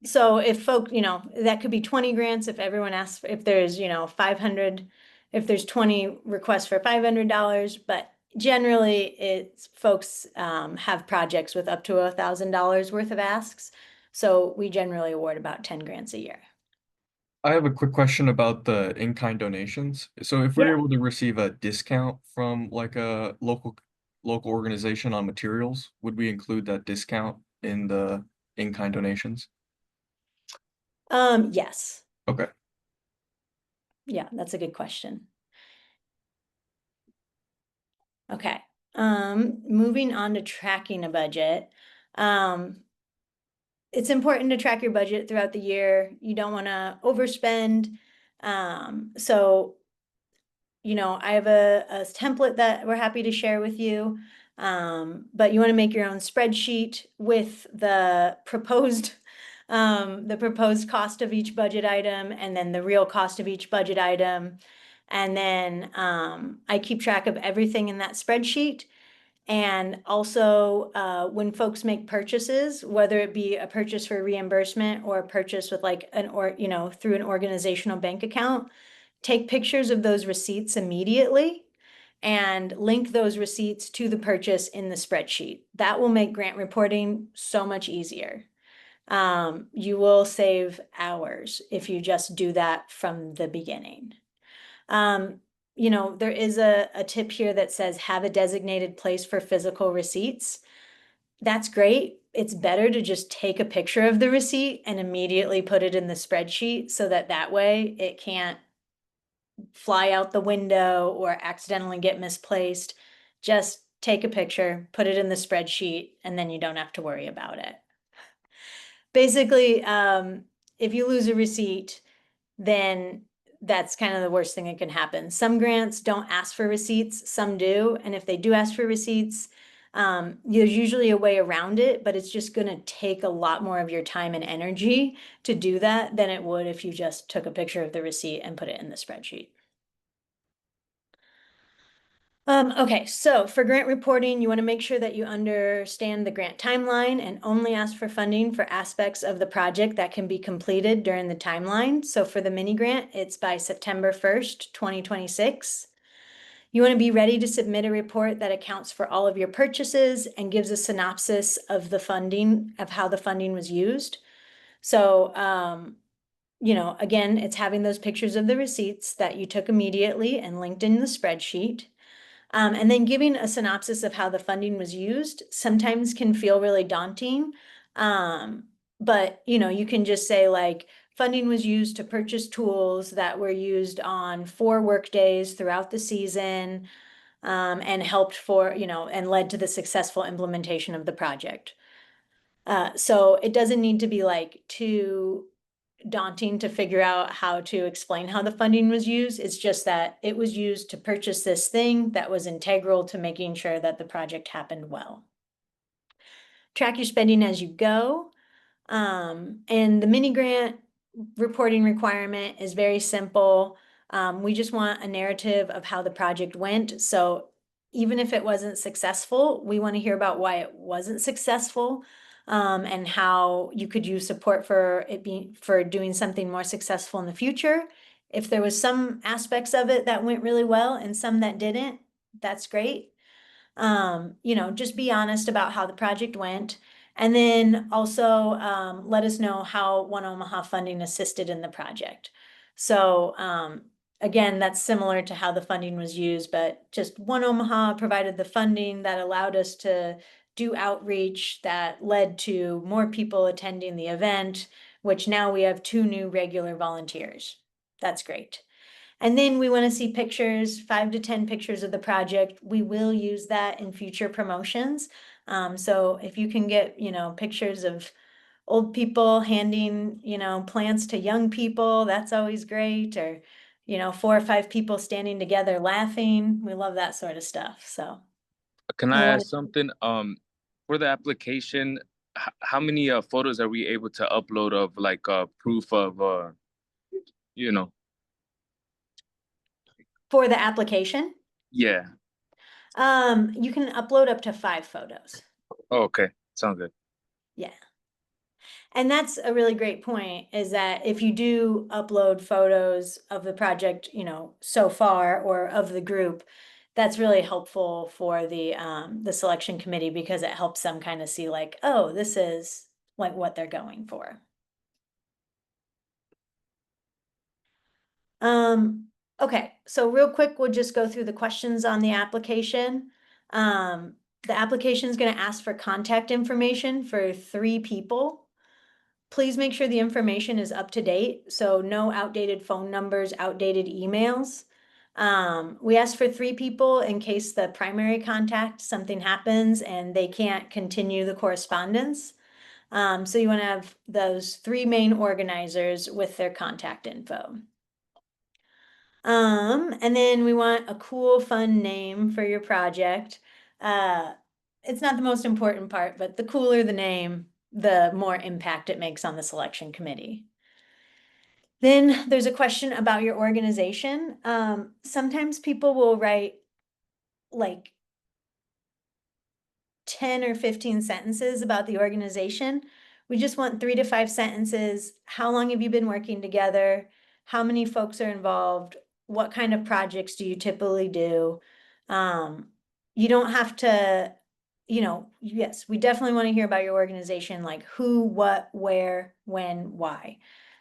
So if that could be 20 grants if everyone asks, if there's, 500, if there's 20 requests for $500, but generally it's folks have projects with up to $1,000 worth of asks. So we generally award about 10 grants a year. I have a quick question about the in-kind donations. So if we're Yeah. able to receive a discount from like a local organization on materials, would we include that discount in the in-kind donations? Yes. Okay. Yeah, that's a good question. Okay. Moving on to tracking a budget. It's important to track your budget throughout the year. You don't want to overspend. So, I have a template that we're happy to share with you. But you want to make your own spreadsheet with the proposed cost of each budget item, and then the real cost of each budget item. And then I keep track of everything in that spreadsheet. And also, when folks make purchases, whether it be a purchase for reimbursement or a purchase with like through an organizational bank account, take pictures of those receipts immediately and link those receipts to the purchase in the spreadsheet. That will make grant reporting so much easier. You will save hours if you just do that from the beginning. There is a tip here that says have a designated place for physical receipts. That's great. It's better to just take a picture of the receipt and immediately put it in the spreadsheet so that way it can't fly out the window or accidentally get misplaced. Just take a picture, put it in the spreadsheet, and then you don't have to worry about it. Basically, if you lose a receipt, then that's kind of the worst thing that can happen. Some grants don't ask for receipts, some do. And if they do ask for receipts, there's usually a way around it, but it's just going to take a lot more of your time and energy to do that than it would if you just took a picture of the receipt and put it in the spreadsheet. Okay, so for grant reporting, you want to make sure that you understand the grant timeline and only ask for funding for aspects of the project that can be completed during the timeline. So for the mini grant, it's by September 1st, 2026. You want to be ready to submit a report that accounts for all of your purchases and gives a synopsis of the funding, of how the funding was used. So, again, it's having those pictures of the receipts that you took immediately and linked in the spreadsheet. And then giving a synopsis of how the funding was used sometimes can feel really daunting. But you can just say like, funding was used to purchase tools that were used on 4 work days throughout the season, and helped and led to the successful implementation of the project. So it doesn't need to be like too daunting to figure out how to explain how the funding was used. It's just that it was used to purchase this thing that was integral to making sure that the project happened well. Track your spending as you go. And the mini grant reporting requirement is very simple. We just want a narrative of how the project went. So even if it wasn't successful, we want to hear about why it wasn't successful, and how you could use support for doing something more successful in the future. If there was some aspects of it that went really well and some that didn't, that's great. Just be honest about how the project went. And then also let us know how One Omaha funding assisted in the project. So again, that's similar to how the funding was used, but just One Omaha provided the funding that allowed us to do outreach that led to more people attending the event, which now we have 2 new regular volunteers. That's great. And then we want to see pictures, 5 to 10 pictures of the project. We will use that in future promotions. So if you can get, pictures of old people handing, plants to young people, that's always great. Or, 4 or 5 people standing together laughing. We love that sort of stuff. So Can we I want ask something? For the application, how many photos are we able to upload of like proof of you know? for the application, Yeah. you can upload up to 5 photos. Oh, okay. Sounds good. Yeah. And that's a really great point, is that if you do upload photos of the project, so far, or of the group, that's really helpful for the selection committee, because it helps them kind of see like, oh, this is like what they're going for. Okay, so real quick, we'll just go through the questions on the application. The application is going to ask for contact information for 3 people. Please make sure the information is up to date, so no outdated phone numbers, outdated emails. We asked for 3 people in case the primary contact, something happens and they can't continue the correspondence. So you want to have those 3 main organizers with their contact info. And then we want a cool, fun name for your project. It's not the most important part, but the cooler the name, the more impact it makes on the selection committee. Then there's a question about your organization. Sometimes people will write like 10 or 15 sentences about the organization. We just want 3 to 5 sentences. How long have you been working together? How many folks are involved? What kind of projects do you typically do? You don't have to, yes, we definitely want to hear about your organization, like who, what, where, when, why.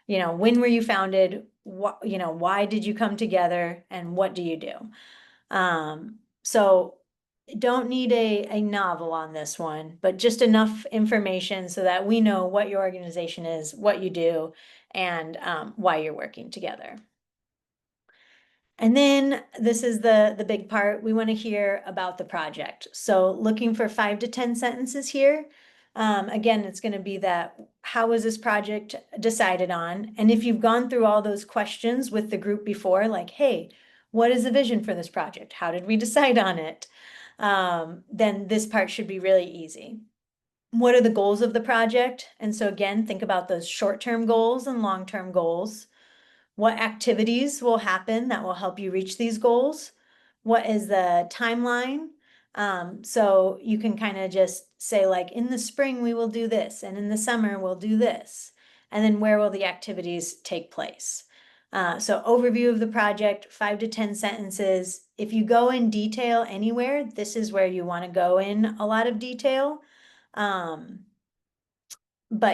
When were you founded? Why did you come together, and what do you do? So don't need a novel on this one, but just enough information so that we know what your organization is, what you do, and why you're working together. And then this is the big part. We want to hear about the project. So looking for 5 to 10 sentences here. Again, it's going to be that, how was this project decided on? And if you've gone through all those questions with the group before, like, hey, what is the vision for this project? How did we decide on it? Then this part should be really easy. What are the goals of the project? And so again, think about those short-term goals and long-term goals. What activities will happen that will help you reach these goals? What is the timeline? So you can kind of just say like, in the spring, we will do this, and in the summer, we'll do this. And then where will the activities take place? So overview of the project, 5 to 10 sentences. If you go in detail anywhere, this is where you want to go in a lot of detail. But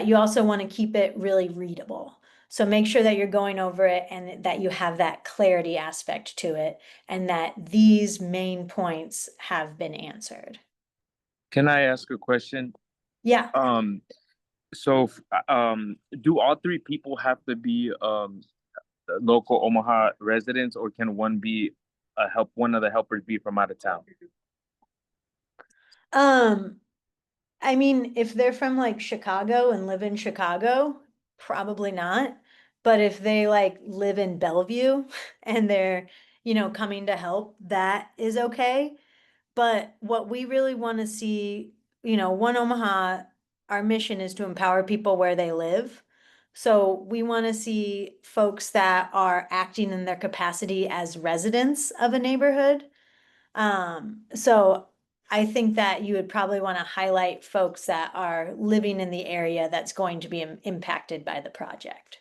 you also want to keep it really readable. So make sure that you're going over it and that you have that clarity aspect to it and that these main points have been answered. Can I ask a question? Yeah. Do all three people have to be local Omaha residents, or can one of the helpers be from out of town? I mean, if they're from like Chicago and live in Chicago, probably not. But if they like live in Bellevue and they're, coming to help, that is okay. But what we really want to see, One Omaha, our mission is to empower people where they live. So we want to see folks that are acting in their capacity as residents of a neighborhood. So I think that you would probably want to highlight folks that are living in the area that's going to be impacted by the project.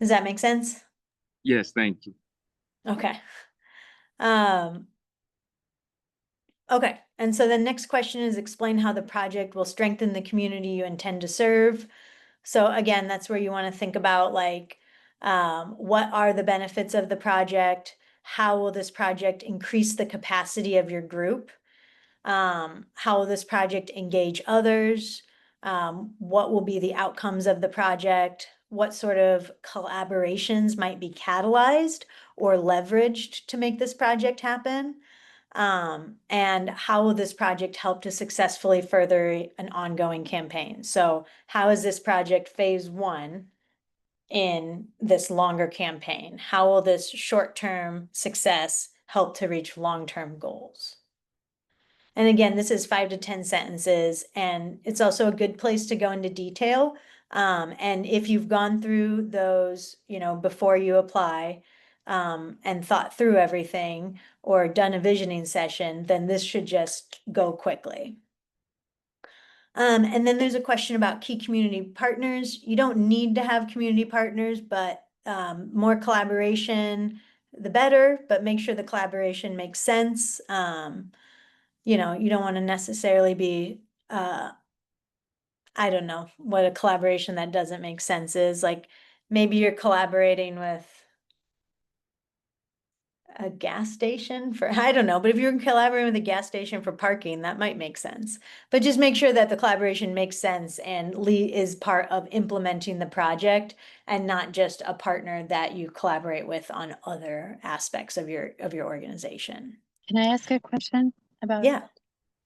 Does that make sense? Yes, thank you. Okay. Okay, and so the next question is explain how the project will strengthen the community you intend to serve. So again, that's where you want to think about like, what are the benefits of the project? How will this project increase the capacity of your group? How will this project engage others? What will be the outcomes of the project? What sort of collaborations might be catalyzed or leveraged to make this project happen? And how will this project help to successfully further an ongoing campaign? So how is this project phase one in this longer campaign? How will this short-term success help to reach long-term goals? And again, this is 5 to 10 sentences, and it's also a good place to go into detail. And if you've gone through those, before you apply, and thought through everything or done a visioning session, then this should just go quickly. And then there's a question about key community partners. You don't need to have community partners, but more collaboration, the better, but make sure the collaboration makes sense. You don't want to necessarily be, I don't know what a collaboration that doesn't make sense is. Like maybe you're collaborating with a gas station for, I don't know, but if you're collaborating with a gas station for parking, that might make sense. But just make sure that the collaboration makes sense and Lee is part of implementing the project and not just a partner that you collaborate with on other aspects of your organization. Can I ask a question about Yeah.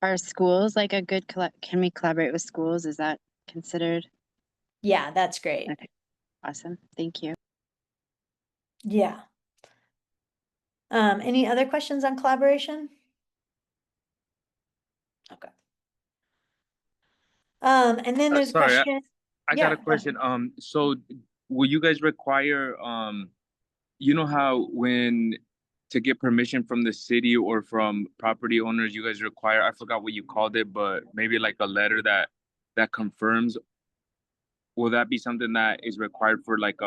are schools like a good can we collaborate with schools? Is that considered? Yeah, that's great. Okay. Awesome. Thank you. Yeah. Any other questions on collaboration? Okay. And then there's a Sorry, question. I Yeah, got a go ahead. question. So will you guys require, you know how to get permission from the city or from property owners, you guys require, I forgot what you called it, but maybe like a letter that confirms? Will that be something that is required for like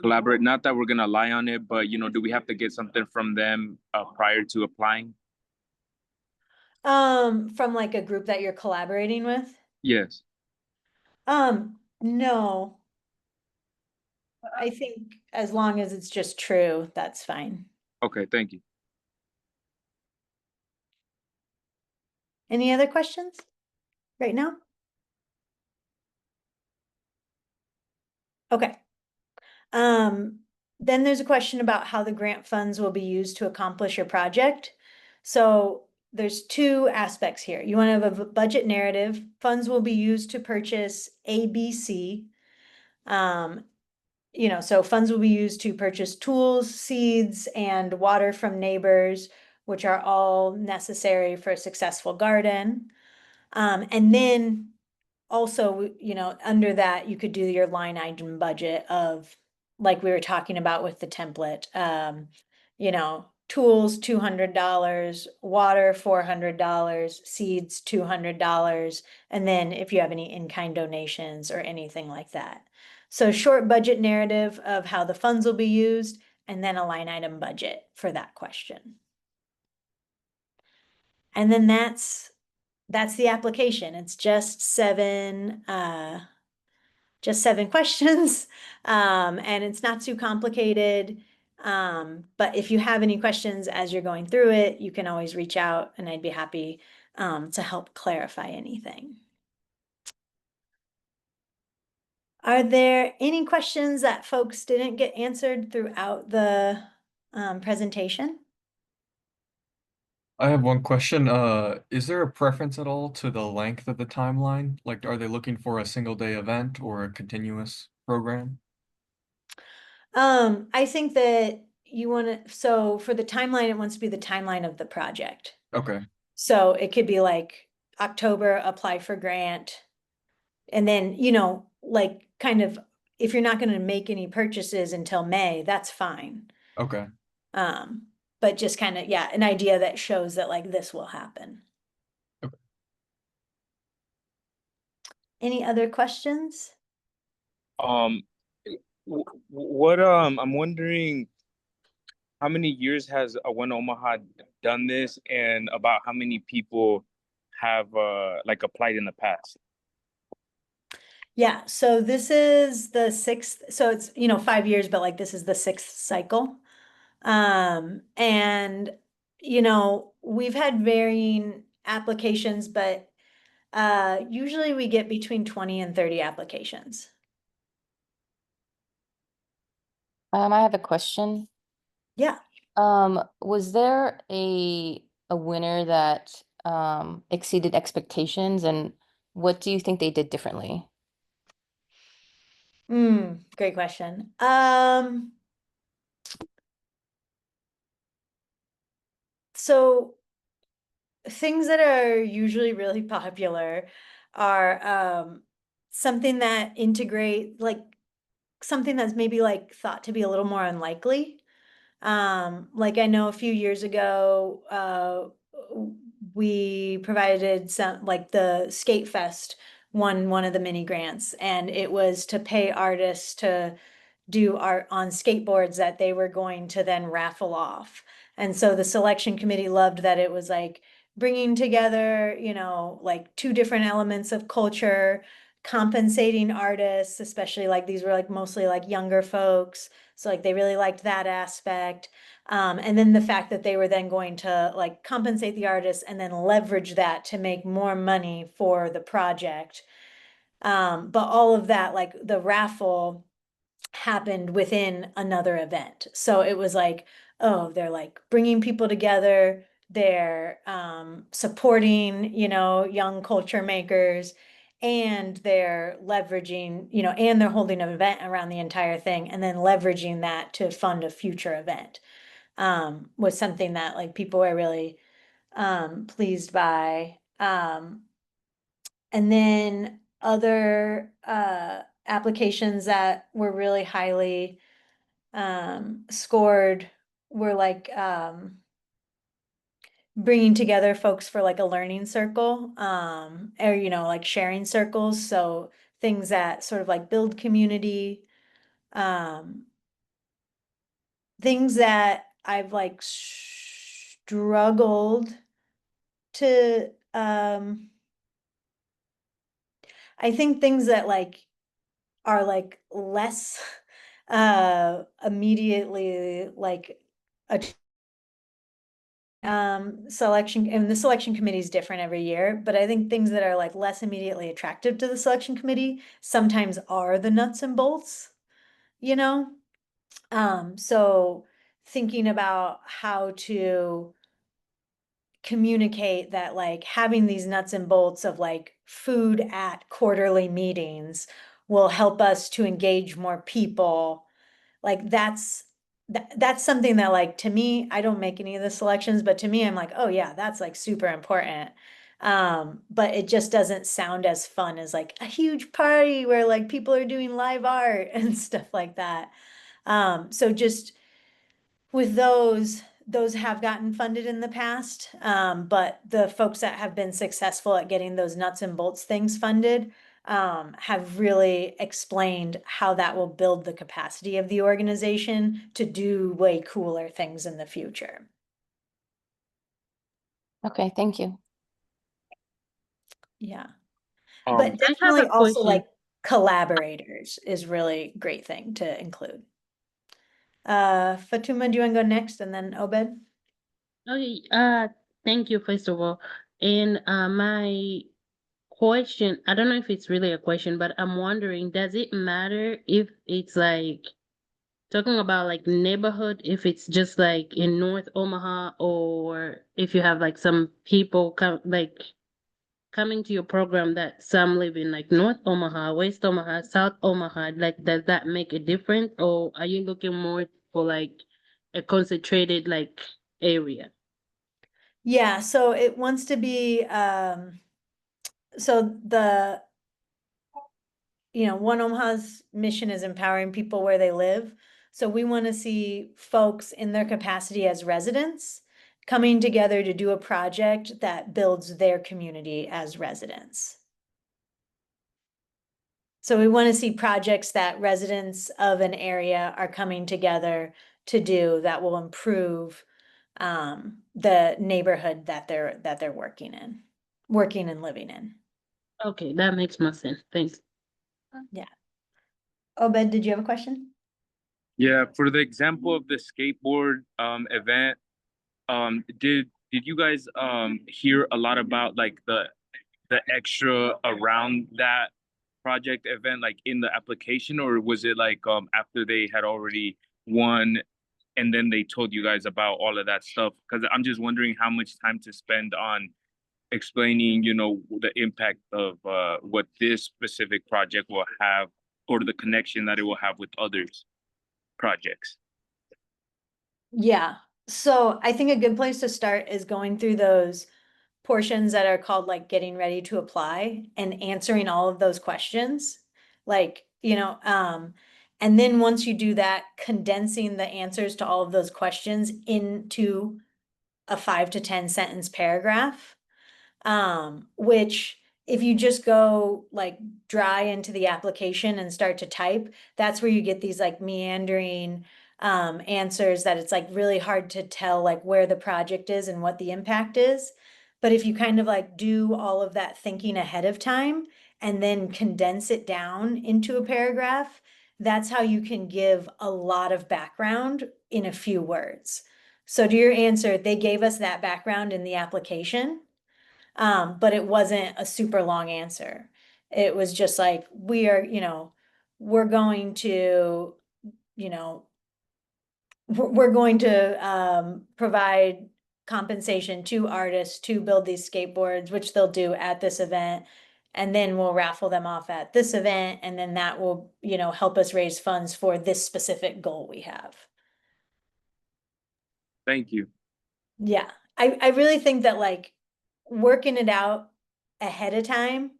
collaborate? Not that we're gonna lie on it, but do we have to get something from them prior to applying? From like a group that you're collaborating with? Yes. No. I think as long as it's just true, that's fine. Okay, thank you. Any other questions right now? Okay. Then there's a question about how the grant funds will be used to accomplish your project. So there's two aspects here. You want to have a budget narrative. Funds will be used to purchase ABC. So funds will be used to purchase tools, seeds, and water from neighbors, which are all necessary for a successful garden. And then also, under that, you could do your line item budget of, like we were talking about with the template, tools, $200, water, $400, seeds, $200. And then if you have any in-kind donations or anything like that. So short budget narrative of how the funds will be used, and then a line item budget for that question. And then that's that's the application. It's just 7 questions. And it's not too complicated. But if you have any questions as you're going through it, you can always reach out and I'd be happy to help clarify anything. Are there any questions that folks didn't get answered throughout the presentation? I have one question. Is there a preference at all to the length of the timeline? Like, are they looking for a single day event or a continuous program? I think that you want to, so for the timeline, it wants to be the timeline of the project. Okay, So it could be like October, apply for grant. And then, like kind of, if you're not going to make any purchases until May, that's fine. okay. But just kind of, yeah, an idea that shows that like this will happen. Okay. Any other questions? What I'm wondering how many years has One Omaha done this, and about how many people have like applied in the past? Yeah, so this is the 6th, so it's, 5 years, but like this is the 6th cycle. And we've had varying applications, but usually we get between 20 and 30 applications. I have a question. Yeah. Was there a winner that exceeded expectations, and what do you think they did differently? Great question. So things that are usually really popular are something that integrate like something that's maybe like thought to be a little more unlikely. Like I know a few years ago, we provided some like the Skate Fest won one of the mini grants, and it was to pay artists to do art on skateboards that they were going to then raffle off. And so the selection committee loved that it was like bringing together, like 2 different elements of culture, compensating artists, especially like these were like mostly like younger folks. So like they really liked that aspect. And then the fact that they were then going to like compensate the artists and then leverage that to make more money for the project. But all of that, like the raffle happened within another event. So it was like, oh, they're like bringing people together, they're supporting, young culture makers, and they're leveraging, and they're holding an event around the entire thing and then leveraging that to fund a future event. Was something that like people were really pleased by. And then other applications that were really highly scored were like bringing together folks for like a learning circle, or like sharing circles. So things that sort of like build community, things that I've like struggled to I think things that like are like less immediately like a selection, and the selection committee is different every year, but I think things that are like less immediately attractive to the selection committee sometimes are the nuts and bolts, you know? So thinking about how to communicate that like having these nuts and bolts of like food at quarterly meetings will help us to engage more people. Like that's something that like to me, I don't make any of the selections, but to me, I'm like, oh yeah, that's like super important. But it just doesn't sound as fun as like a huge party where like people are doing live art and stuff like that. So just with those have gotten funded in the past, but the folks that have been successful at getting those nuts and bolts things funded have really explained how that will build the capacity of the organization to do way cooler things in the future. Okay, thank you. Yeah. Um, But I have definitely a also question. like collaborators is really great thing to include. Fatuma, do you want to go next and then Obed? Okay, thank you, first of all. And my question, I don't know if it's really a question, but I'm wondering, does it matter if it's like talking about like neighborhood, if it's just like in North Omaha, or if you have like some people coming to your program that some live in like North Omaha, West Omaha, South Omaha, like does that make a difference, or are you looking more for like a concentrated like area? Yeah, so it wants to be, so the, One Omaha's mission is empowering people where they live. So we want to see folks in their capacity as residents coming together to do a project that builds their community as residents. So we want to see projects that residents of an area are coming together to do that will improve the neighborhood that they're working and living in. Okay, that makes more sense. Thanks. Yeah. Obed, did you have a question? yeah, for the example of the skateboard event, did you guys hear a lot about like the extra around that project event, like in the application, or was it like after they had already won and then they told you guys about all of that stuff? Because I'm just wondering how much time to spend on explaining, the impact of what this specific project will have, or the connection that it will have with others projects. Yeah, so I think a good place to start is going through those portions that are called like getting ready to apply and answering all of those questions. Like, and then once you do that, condensing the answers to all of those questions into a 5 to 10 sentence paragraph. Which if you just go like dry into the application and start to type, that's where you get these like meandering answers that it's like really hard to tell like where the project is and what the impact is. But if you kind of like do all of that thinking ahead of time and then condense it down into a paragraph, that's how you can give a lot of background in a few words. So to your answer, they gave us that background in the application. But it wasn't a super long answer. It was just like, we're going to, you know, we're going to provide compensation to artists to build these skateboards, which they'll do at this event. And then we'll raffle them off at this event, and then that will, help us raise funds for this specific goal we have. Thank you. Yeah, I really think that like working it out ahead of time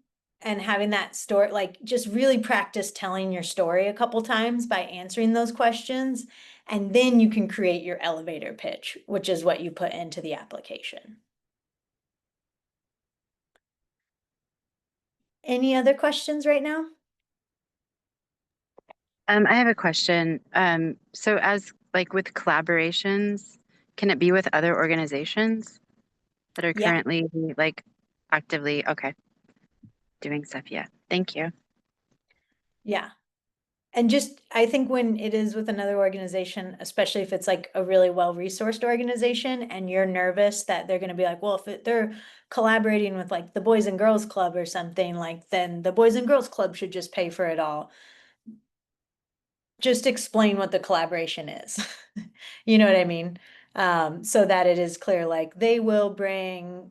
and having that story, like just really practice telling your story a couple times by answering those questions. And then you can create your elevator pitch, which is what you put into the application. Any other questions right now? I have a question. So as like with collaborations, can it be with other organizations that are Yeah. currently like actively, doing stuff? Yeah. Thank you. Yeah. And just, I think when it is with another organization, especially if it's like a really well-resourced organization and you're nervous that they're gonna be like, well, if they're collaborating with like the Boys and Girls Club or something, like then the Boys and Girls Club should just pay for it all. Just explain what the collaboration is. You know what I mean? So that it is clear, like they will bring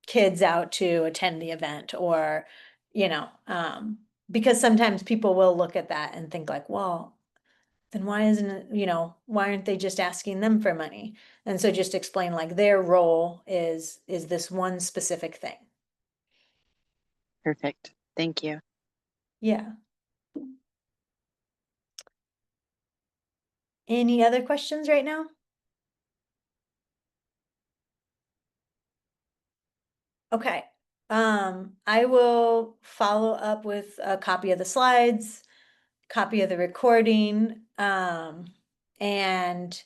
kids out to attend the event or, because sometimes people will look at that and think like, well, then why isn't it, why aren't they just asking them for money? And so just explain like their role is this one specific thing. Perfect. Thank you. Yeah. Any other questions right now? Okay. I will follow up with a copy of the slides, copy of the recording, and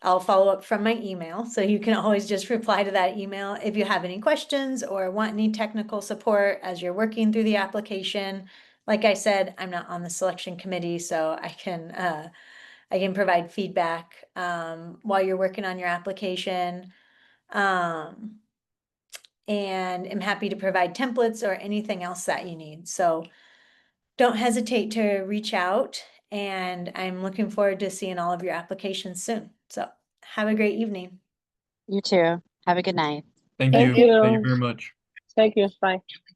I'll follow up from my email, so you can always just reply to that email if you have any questions or want any technical support as you're working through the application. Like I said, I'm not on the selection committee, so I can provide feedback while you're working on your application. And am happy to provide templates or anything else that you need. So don't hesitate to reach out, and I'm looking forward to seeing all of your applications soon. So have a great evening. You too. Have a good night. Thank Thank you. Thank you you. very much. Thank you. Bye.